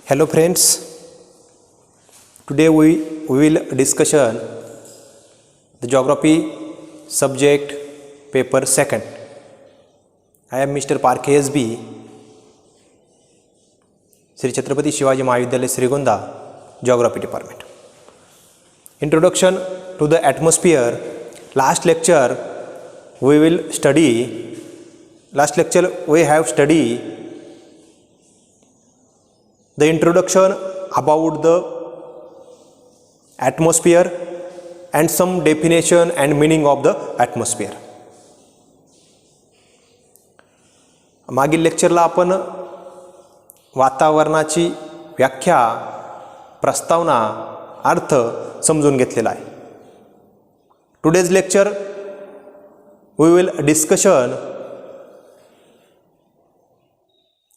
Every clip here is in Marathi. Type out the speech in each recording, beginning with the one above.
Hello friends, today we will discussion the geography subject paper 2nd. I am Mr. Parke SB, Sri Chhatrapati Shivaji Mahavidyalaya Srigonda, Geography Department. Introduction to the atmosphere. Last lecture we have studied the introduction about the atmosphere and some definition and meaning of the atmosphere. मागील लेक्चरला आपण वातावरणाची व्याख्या, प्रस्तावना, अर्थ समजून घेतलेला आहे. Today's lecture we will discussion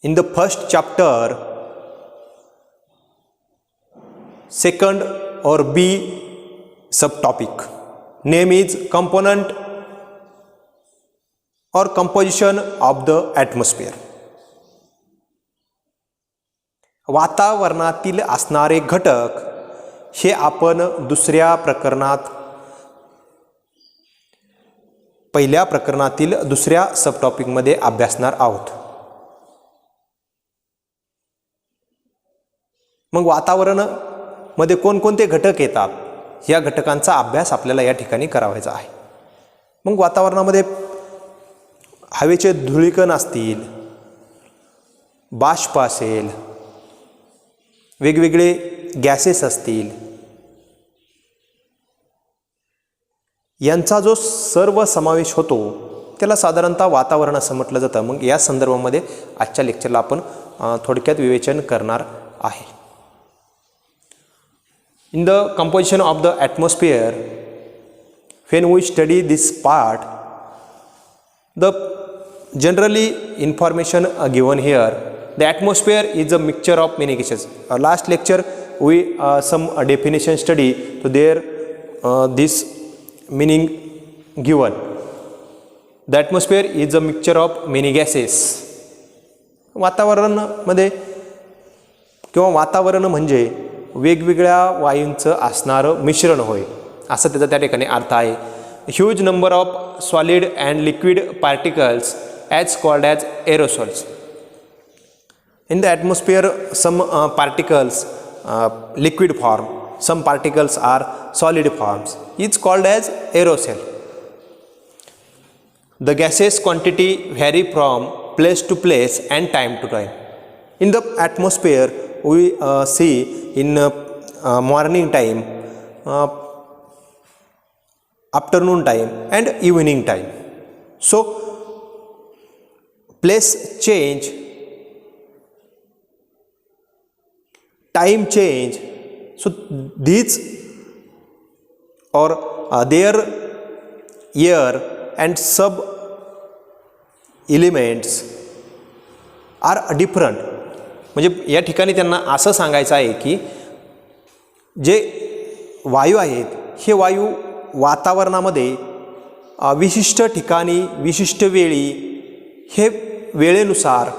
in the first chapter, second or B subtopic. Name is component or composition of the atmosphere. वातावरणातील असणारे घटक हे आपण दुसऱ्या प्रकरणात, पहिल्या प्रकरणातील दुसऱ्या सबटॉपिक मध्ये अभ्यासणार आहोत. मग वातावरण मध्ये कोणकोणते घटक येतात, या घटकांचा अभ्यास आपल्याला या ठिकाणी करावायचा आहे. मग वातावरणामध्ये हवेचे धूळीकण असतील, बाष्प असेल, वेगवेगळे गॅसेस असतील, यांचा जो सर्व समावेश होतो त्याला साधारणतः वातावरण असं म्हटलं जातं. मग या संदर्भामध्ये आजच्या लेक्चरला आपण थोडक्यात विवेचन करणार आहे. In the composition of the atmosphere, when we study this part, the generally information given here, the atmosphere is a mixture of many gases. Last lecture we some definition study, so there this meaning given. The atmosphere is a mixture of many gases. वातावरण मध्ये किंवा वातावरण म्हणजे वेगवेगळ्या वायूंचं असणारं मिश्रण होय, असं त्याचा त्या ठिकाणी अर्थ आहे. Huge number of solid and liquid particles as called as aerosols. In the atmosphere some particles liquid form, some particles are solid forms, is called as aerosol. The gases quantity vary from place to place and time to time. In the atmosphere we see in morning time, afternoon time and evening time. So place change, time change. So these or their air and sub elements are different. म्हणजे या ठिकाणी त्यांना असं सांगायचं आहे की जे वायू आहेत हे वायू वातावरणामध्ये विशिष्ट ठिकाणी, विशिष्ट वेळी, हे वेळेनुसार,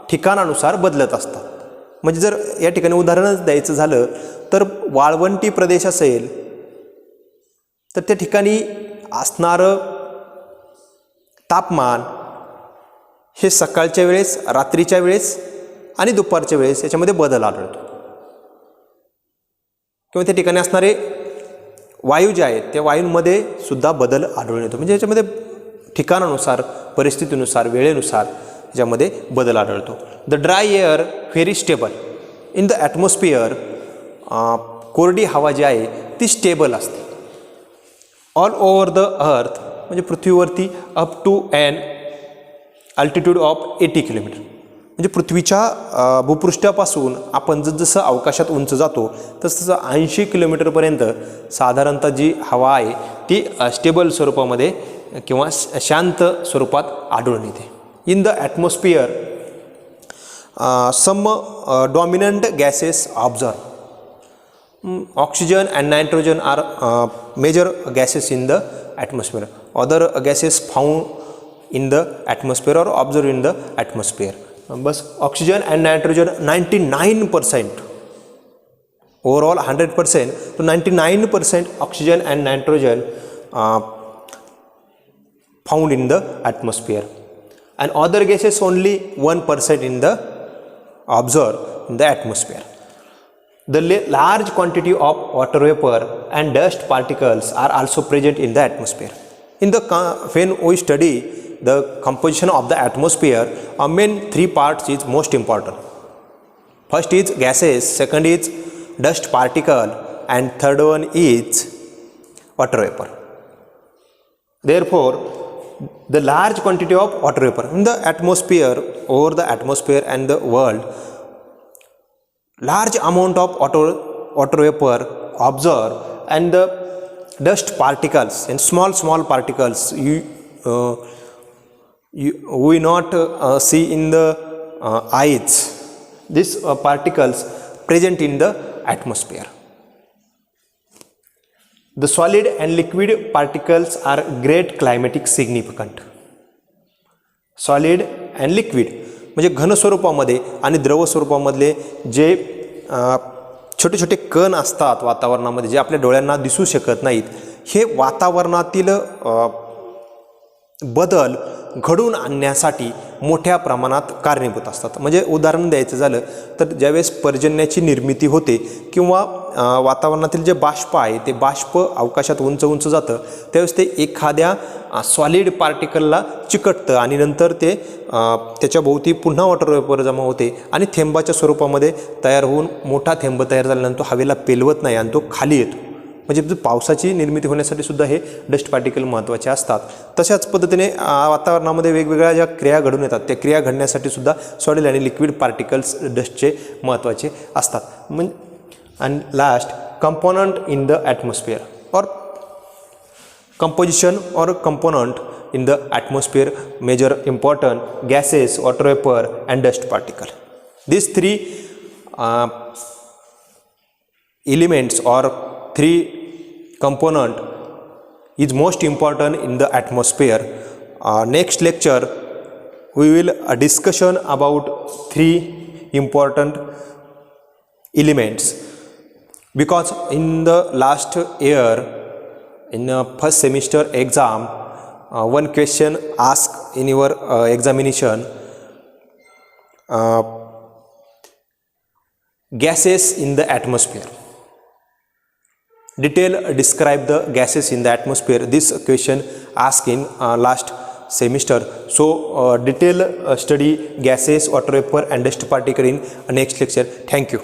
ठिकाणानुसार बदलत असतात. म्हणजे जर या ठिकाणी उदाहरणच द्यायचं झालं तर वाळवंटी प्रदेश असेल तर त्या ठिकाणी असणारं तापमान हे सकाळच्या वेळेस, रात्रीच्या वेळेस आणि दुपारच्या वेळेस याच्यामध्ये बदल आढळतो. किंवा त्या ठिकाणी असणारे वायू जे आहेत त्या वायूंमध्ये सुद्धा बदल आढळून येतो. म्हणजे याच्यामध्ये ठिकाणानुसार, परिस्थितीनुसार, वेळेनुसार याच्यामध्ये बदल आढळतो. The dry air very stable. In the atmosphere कोरडी हवा जी आहे ती स्टेबल असते. ऑल ओव्हर द अर्थ, म्हणजे पृथ्वीवरती up to an altitude of 80 kilometre. म्हणजे पृथ्वीच्या भूपृष्ठापासून आपण जसं अवकाशात उंच जातो तसं 80 किलोमीटरपर्यंत साधारणतः जी हवा आहे ती स्टेबल स्वरूपामध्ये किंवा शांत स्वरूपात आढळून येते. In the atmosphere some dominant gases observe. Oxygen and nitrogen are major gases in the atmosphere. Other gases found in the atmosphere or observed in the atmosphere. Bus oxygen end nitrogen 99%, overall 100%, तो 99% oxygen and nitrogen found in the atmosphere, and other gases only 1% in the observed in the atmosphere. The large quantity of water vapor and dust particles are also present in the atmosphere. In the when we study the composition of the atmosphere, main three parts is most important. First is gases, second is dust particle, and third one is water vapor. Therefore, the large quantity of water vapor in the atmosphere, over the atmosphere and the world, large amount of water vapor observed, and the dust particles and small particles we not see in the eyes. These particles present in the atmosphere. The solid and liquid particles are great climatic significant. Solid and liquid म्हणजे घन स्वरूपामध्ये आणि द्रव स्वरूपामधले जे छोटे छोटे कण असतात वातावरणामध्ये, जे आपल्या डोळ्यांना दिसू शकत नाहीत, हे वातावरणातील बदल घडून आणण्यासाठी मोठ्या प्रमाणात कारणीभूत असतात. म्हणजे उदाहरण द्यायचं झालं तर ज्यावेळेस पर्जन्याची निर्मिती होते किंवा वातावरणातील जे बाष्प आहे ते बाष्प अवकाशात उंच उंच जातं, त्यावेळेस ते एखाद्या सॉलिड पार्टिकलला चिकटतं आणि नंतर ते त्याच्या भोवती पुन्हा वॉटर वेपर जमा होते आणि थेंबाच्या स्वरूपामध्ये तयार होऊन मोठा थेंब तयार झाल्यानंतर तो हवेला पेलवत नाही आणि तो खाली येतो. म्हणजे पावसाची निर्मिती होण्यासाठी सुद्धा हे डस्ट पार्टिकल महत्त्वाचे असतात. तशाच पद्धतीने वातावरणामध्ये वेगवेगळ्या ज्या क्रिया घडून येतात त्या क्रिया घडण्यासाठी सुद्धा सॉलिड आणि लिक्विड पार्टिकल्स डस्टचे महत्त्वाचे असतात. And last, component in the atmosphere और composition or component in the atmosphere major important gases, water vapor and dust particle. These three elements or three component is most important in the atmosphere. Next lecture we will discussion about three important elements, because in the last year in first semester exam one question asked in your examination, gases in the atmosphere, detail describe the gases in the atmosphere. This question asked in last semester. So detail study gases, water vapor and dust particle in next lecture. Thank you.